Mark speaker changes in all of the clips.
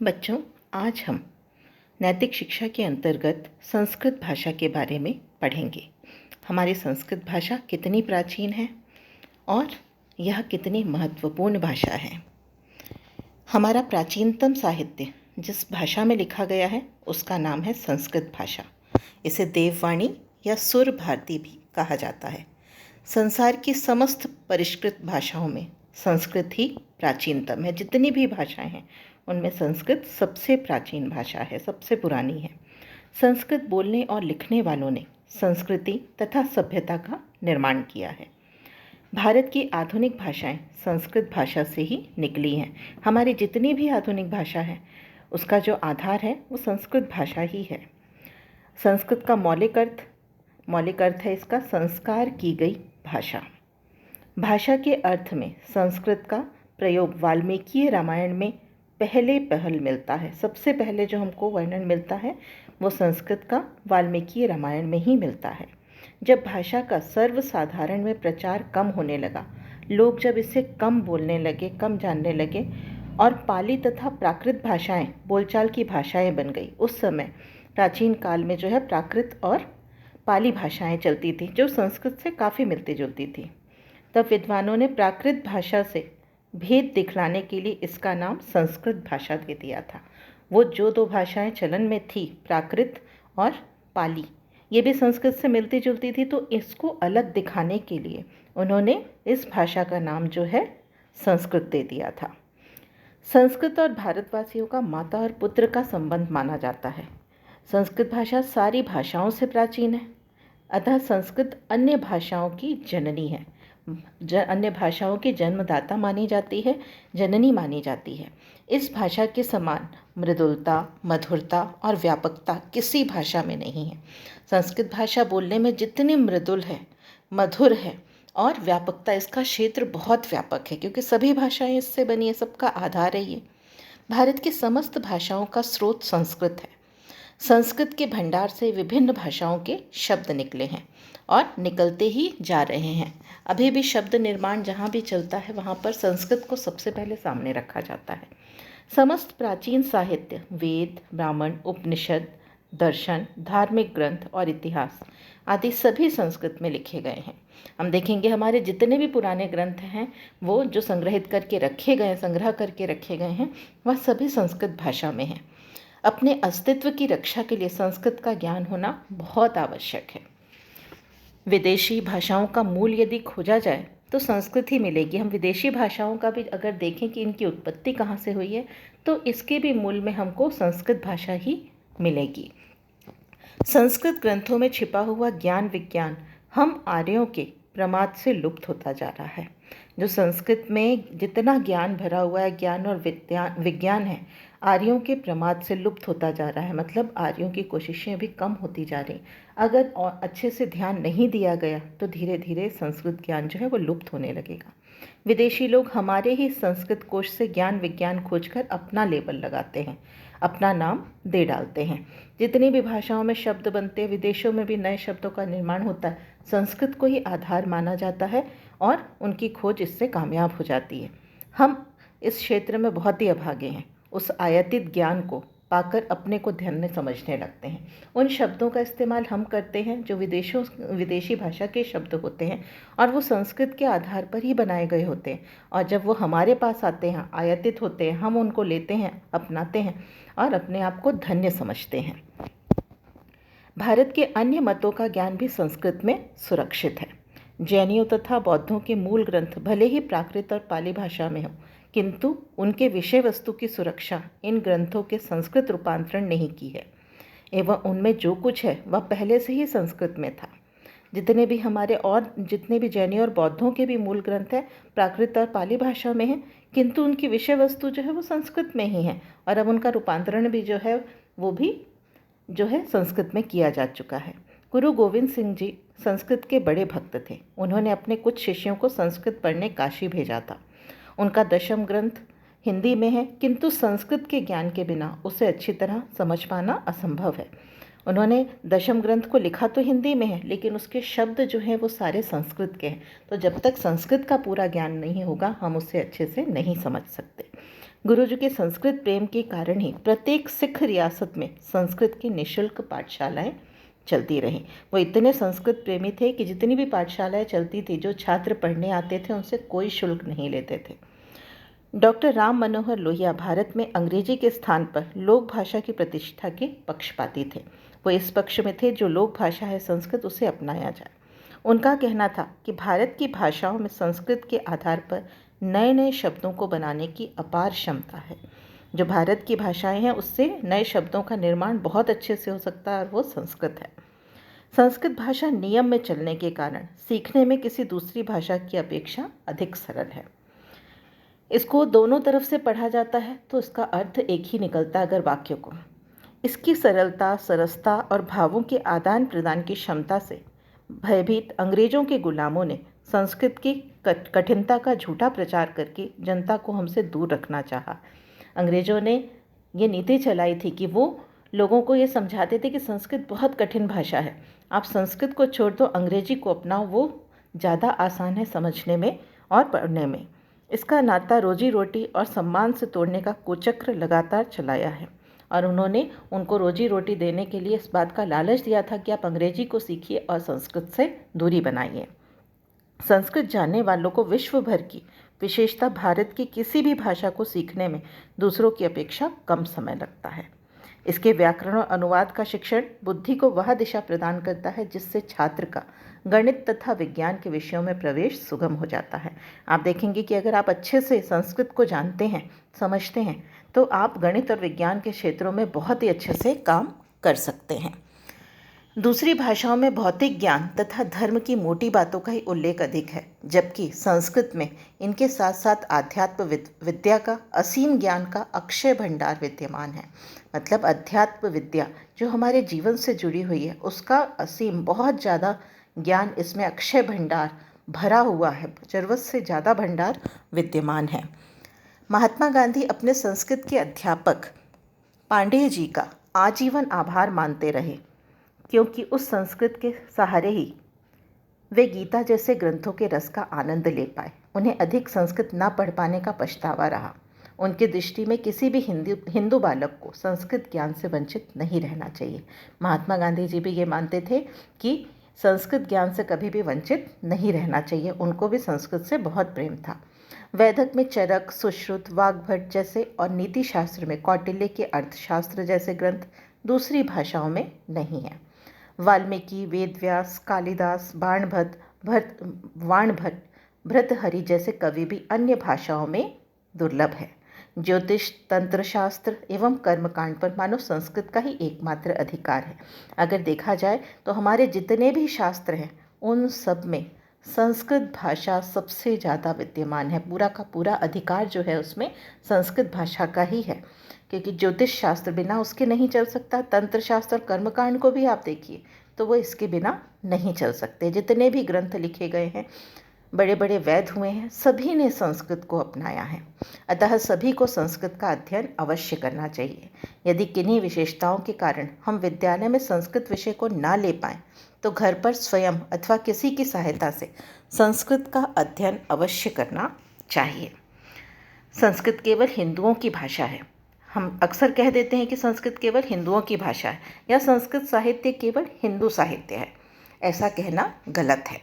Speaker 1: बच्चों, आज हम नैतिक शिक्षा के अंतर्गत संस्कृत भाषा के बारे में पढ़ेंगे। हमारी संस्कृत भाषा कितनी प्राचीन है और यह कितनी महत्वपूर्ण भाषा है। हमारा प्राचीनतम साहित्य जिस भाषा में लिखा गया है उसका नाम है संस्कृत भाषा। इसे देववाणी या सुर भारती भी कहा जाता है। संसार की समस्त परिष्कृत भाषाओं में संस्कृत ही प्राचीनतम है। जितनी भी भाषाएं हैं उनमें संस्कृत सबसे प्राचीन भाषा है, सबसे पुरानी है। संस्कृत बोलने और लिखने वालों ने संस्कृति तथा सभ्यता का निर्माण किया है। भारत की आधुनिक भाषाएं संस्कृत भाषा से ही निकली हैं। हमारी जितनी भी आधुनिक भाषा है उसका जो आधार है वो संस्कृत भाषा ही है। संस्कृत का मौलिक अर्थ है इसका संस्कार की गई भाषा। भाषा के अर्थ में संस्कृत का प्रयोग वाल्मीकि रामायण में पहल मिलता है। सबसे पहले जो हमको वर्णन मिलता है वो संस्कृत का वाल्मीकि रामायण में ही मिलता है। जब भाषा का सर्वसाधारण में प्रचार कम होने लगा, लोग जब इसे कम बोलने लगे, कम जानने लगे और पाली तथा प्राकृत भाषाएं बोलचाल की भाषाएं बन गई, उस समय प्राचीन काल में जो है प्राकृत और पाली भाषाएं चलती थी जो संस्कृत से काफ़ी मिलती जुलती थी। तब विद्वानों ने प्राकृत भाषा से भेद दिखलाने के लिए इसका नाम संस्कृत भाषा दे दिया था। वो जो दो भाषाएं चलन में थी, प्राकृत और पाली, ये भी संस्कृत से मिलती जुलती थी, तो इसको अलग दिखाने के लिए उन्होंने इस भाषा का नाम जो है संस्कृत दे दिया था। संस्कृत और भारतवासियों का माता और पुत्र का संबंध माना जाता है। संस्कृत भाषा सारी भाषाओं से प्राचीन है, अतः संस्कृत अन्य भाषाओं की जननी है। अन्य भाषाओं की जन्मदाता मानी जाती है, जननी मानी जाती है। इस भाषा के समान मृदुलता, मधुरता और व्यापकता किसी भाषा में नहीं है। संस्कृत भाषा बोलने में जितनी मृदुल है, मधुर है और व्यापकता, इसका क्षेत्र बहुत व्यापक है क्योंकि सभी भाषाएं इससे बनी है, सबका आधार है ये। भारत की समस्त भाषाओं का स्रोत संस्कृत है। संस्कृत के भंडार से विभिन्न भाषाओं के शब्द निकले हैं और निकलते ही जा रहे हैं। अभी भी शब्द निर्माण जहाँ भी चलता है वहाँ पर संस्कृत को सबसे पहले सामने रखा जाता है। समस्त प्राचीन साहित्य, वेद, ब्राह्मण, उपनिषद, दर्शन, धार्मिक ग्रंथ और इतिहास आदि सभी संस्कृत में लिखे गए हैं। हम देखेंगे हमारे जितने भी पुराने ग्रंथ हैं वो जो संग्रह करके रखे गए हैं वह सभी संस्कृत भाषा में हैं। अपने अस्तित्व की रक्षा के लिए संस्कृत का ज्ञान होना बहुत आवश्यक है। विदेशी भाषाओं का मूल यदि खोजा जाए तो संस्कृत ही मिलेगी। हम विदेशी भाषाओं का भी अगर देखें कि इनकी उत्पत्ति कहाँ से हुई है तो इसके भी मूल में हमको संस्कृत भाषा ही मिलेगी। संस्कृत ग्रंथों में छिपा हुआ ज्ञान विज्ञान हम आर्यों के प्रमाद से लुप्त होता जा रहा है। जो संस्कृत में जितना ज्ञान भरा हुआ है, ज्ञान और विज्ञान है, आर्यों के प्रमाद से लुप्त होता जा रहा है। मतलब आर्यों की कोशिशें भी कम होती जा रही। अगर और अच्छे से ध्यान नहीं दिया गया तो धीरे धीरे संस्कृत ज्ञान जो है वो लुप्त होने लगेगा। विदेशी लोग हमारे ही संस्कृत कोश से ज्ञान विज्ञान खोजकर अपना लेबल लगाते हैं, अपना नाम दे डालते हैं। जितनी भी भाषाओं में शब्द बनते हैं, विदेशों में भी नए शब्दों का निर्माण होता है, संस्कृत को ही आधार माना जाता है और उनकी खोज इससे कामयाब हो जाती है। हम इस क्षेत्र में बहुत ही अभागे हैं। उस आयातित ज्ञान को पाकर अपने को ध्यान समझने लगते हैं। उन शब्दों का इस्तेमाल हम करते हैं जो विदेशी भाषा के शब्द होते हैं और वो संस्कृत के आधार पर ही बनाए गए होते हैं। और जब वो हमारे पास आते हैं, आयातित होते हैं, हम उनको लेते हैं, अपनाते हैं और अपने आप को धन्य समझते हैं। भारत के अन्य मतों का ज्ञान भी संस्कृत में सुरक्षित है। जैनियों तथा बौद्धों के मूल ग्रंथ भले ही प्राकृत और पाली भाषा में हो, किंतु उनके विषय वस्तु की सुरक्षा इन ग्रंथों के संस्कृत रूपांतरण नहीं की है एवं उनमें जो कुछ है वह पहले से ही संस्कृत में था। जितने भी जैनियों और बौद्धों के भी मूल ग्रंथ हैं प्राकृत और पाली भाषा में हैं, किंतु उनकी विषय वस्तु जो है वो संस्कृत में ही है और अब उनका रूपांतरण भी जो है वो भी जो है संस्कृत में किया जा चुका है। गुरु गोविंद सिंह जी संस्कृत के बड़े भक्त थे। उन्होंने अपने कुछ शिष्यों को संस्कृत पढ़ने काशी भेजा था। उनका दशम ग्रंथ हिंदी में है, किंतु संस्कृत के ज्ञान के बिना उसे अच्छी तरह समझ पाना असंभव है। उन्होंने दशम ग्रंथ को लिखा तो हिंदी में है, लेकिन उसके शब्द जो हैं वो सारे संस्कृत के हैं। तो जब तक संस्कृत का पूरा ज्ञान नहीं होगा हम उसे अच्छे से नहीं समझ सकते। गुरु जी के संस्कृत प्रेम के कारण ही प्रत्येक सिख रियासत में संस्कृत की निःशुल्क पाठशालाएं चलती रहीं। वो इतने संस्कृत प्रेमी थे कि जितनी भी पाठशालाएं चलती थी, जो छात्र पढ़ने आते थे उनसे कोई शुल्क नहीं लेते थे। डॉक्टर राम मनोहर लोहिया भारत में अंग्रेजी के स्थान पर लोक भाषा की प्रतिष्ठा के पक्षपाती थे। वो इस पक्ष में थे जो लोक भाषा है संस्कृत, उसे अपनाया जाए। उनका कहना था कि भारत की भाषाओं में संस्कृत के आधार पर नए नए शब्दों को बनाने की अपार क्षमता है। जो भारत की भाषाएं हैं उससे नए शब्दों का निर्माण बहुत अच्छे से हो सकता है, और वो संस्कृत है। संस्कृत भाषा नियम में चलने के कारण सीखने में किसी दूसरी भाषा की अपेक्षा अधिक सरल है। इसको दोनों तरफ से पढ़ा जाता है तो इसका अर्थ एक ही निकलता है अगर वाक्य को। इसकी सरलता, सरसता और भावों के आदान प्रदान की क्षमता से भयभीत अंग्रेजों के गुलामों ने संस्कृत की कठिनता का झूठा प्रचार करके जनता को हमसे दूर रखना चाहा। अंग्रेजों ने ये नीति चलाई थी कि वो लोगों को ये समझाते थे कि संस्कृत बहुत कठिन भाषा है, आप संस्कृत को छोड़ दो, अंग्रेजी को अपनाओ, वो ज़्यादा आसान है समझने में और पढ़ने में। इसका नाता रोजी रोटी और सम्मान से तोड़ने का कुचक्र लगातार चलाया है, और उन्होंने उनको रोजी रोटी देने के लिए इस बात का लालच दिया था कि आप अंग्रेजी को सीखिए और संस्कृत से दूरी बनाइए। संस्कृत जानने वालों को विश्व भर की, विशेषतः भारत की किसी भी भाषा को सीखने में दूसरों की अपेक्षा कम समय लगता है। इसके व्याकरण और अनुवाद का शिक्षण बुद्धि को वह दिशा प्रदान करता है जिससे छात्र का गणित तथा विज्ञान के विषयों में प्रवेश सुगम हो जाता है। आप देखेंगे कि अगर आप अच्छे से संस्कृत को जानते हैं, समझते हैं, तो आप गणित और विज्ञान के क्षेत्रों में बहुत ही अच्छे से काम कर सकते हैं। दूसरी भाषाओं में भौतिक ज्ञान तथा धर्म की मोटी बातों का ही उल्लेख अधिक है, जबकि संस्कृत में इनके साथ साथ आध्यात्म विद्या का असीम ज्ञान का अक्षय भंडार विद्यमान है। मतलब अध्यात्म विद्या जो हमारे जीवन से जुड़ी हुई है, उसका असीम, बहुत ज़्यादा ज्ञान इसमें अक्षय भंडार भरा हुआ है, ज़रूरत से ज़्यादा भंडार विद्यमान है। महात्मा गांधी अपने संस्कृत के अध्यापक पांडेय जी का आजीवन आभार मानते रहे, क्योंकि उस संस्कृत के सहारे ही वे गीता जैसे ग्रंथों के रस का आनंद ले पाए। उन्हें अधिक संस्कृत ना पढ़ पाने का पछतावा रहा। उनकी दृष्टि में किसी भी हिंदू बालक को संस्कृत ज्ञान से वंचित नहीं रहना चाहिए। महात्मा गांधी जी भी ये मानते थे कि संस्कृत ज्ञान से कभी भी वंचित नहीं रहना चाहिए। उनको भी संस्कृत से बहुत प्रेम था। वैदक में चरक, सुश्रुत, वाग्भट जैसे और नीति शास्त्र में कौटिल्य के अर्थशास्त्र जैसे ग्रंथ दूसरी भाषाओं में नहीं हैं। वाल्मीकि, वेदव्यास, कालिदास, वाणभट्ट, भर्तृहरि जैसे कवि भी अन्य भाषाओं में दुर्लभ है। ज्योतिष, तंत्र शास्त्र एवं कर्मकांड पर मानो संस्कृत का ही एकमात्र अधिकार है। अगर देखा जाए तो हमारे जितने भी शास्त्र हैं उन सब में संस्कृत भाषा सबसे ज़्यादा विद्यमान है। पूरा का पूरा अधिकार जो है उसमें संस्कृत भाषा का ही है, क्योंकि ज्योतिष शास्त्र बिना उसके नहीं चल सकता। तंत्र शास्त्र और कर्मकांड को भी आप देखिए तो वो इसके बिना नहीं चल सकते। जितने भी ग्रंथ लिखे गए हैं, बड़े बड़े वेद हुए हैं, सभी ने संस्कृत को अपनाया है। अतः सभी को संस्कृत का अध्ययन अवश्य करना चाहिए। यदि किन्हीं विशेषताओं के कारण हम विद्यालय में संस्कृत विषय को ना ले पाएँ तो घर पर स्वयं अथवा किसी की सहायता से संस्कृत का अध्ययन अवश्य करना चाहिए। संस्कृत केवल हिंदुओं की भाषा है। हम अक्सर कह देते हैं कि संस्कृत केवल हिंदुओं की भाषा है या संस्कृत साहित्य केवल हिंदू साहित्य है। ऐसा कहना गलत है।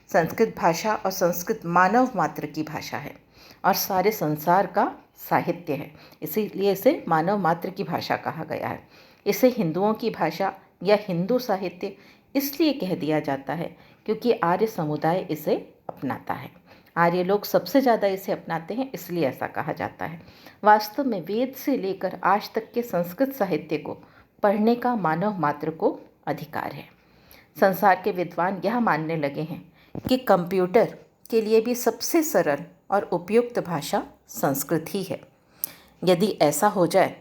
Speaker 1: संस्कृत भाषा और संस्कृत मानव मात्र की भाषा है और सारे संसार का साहित्य है, इसीलिए इसे मानव मात्र की भाषा कहा गया है। इसे हिंदुओं की भाषा या हिंदू साहित्य इसलिए कह दिया जाता है क्योंकि आर्य समुदाय इसे अपनाता है। आर्य लोग सबसे ज़्यादा इसे अपनाते हैं, इसलिए ऐसा कहा जाता है। वास्तव में वेद से लेकर आज तक के संस्कृत साहित्य को पढ़ने का मानव मात्र को अधिकार है। संसार के विद्वान यह मानने लगे हैं कि कंप्यूटर के लिए भी सबसे सरल और उपयुक्त भाषा संस्कृत ही है। यदि ऐसा हो जाए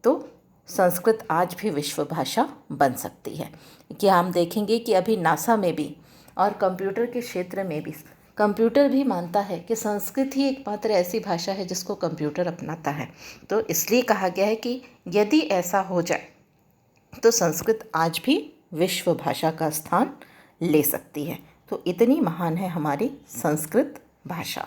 Speaker 1: तो संस्कृत आज भी विश्व भाषा बन सकती है। कि हम देखेंगे कि अभी नासा में भी और कंप्यूटर के क्षेत्र में भी कंप्यूटर भी मानता है कि संस्कृत ही एकमात्र ऐसी भाषा है जिसको कंप्यूटर अपनाता है। तो इसलिए कहा गया है कि यदि ऐसा हो जाए तो संस्कृत आज भी विश्व भाषा का स्थान ले सकती है। तो इतनी महान है हमारी संस्कृत भाषा।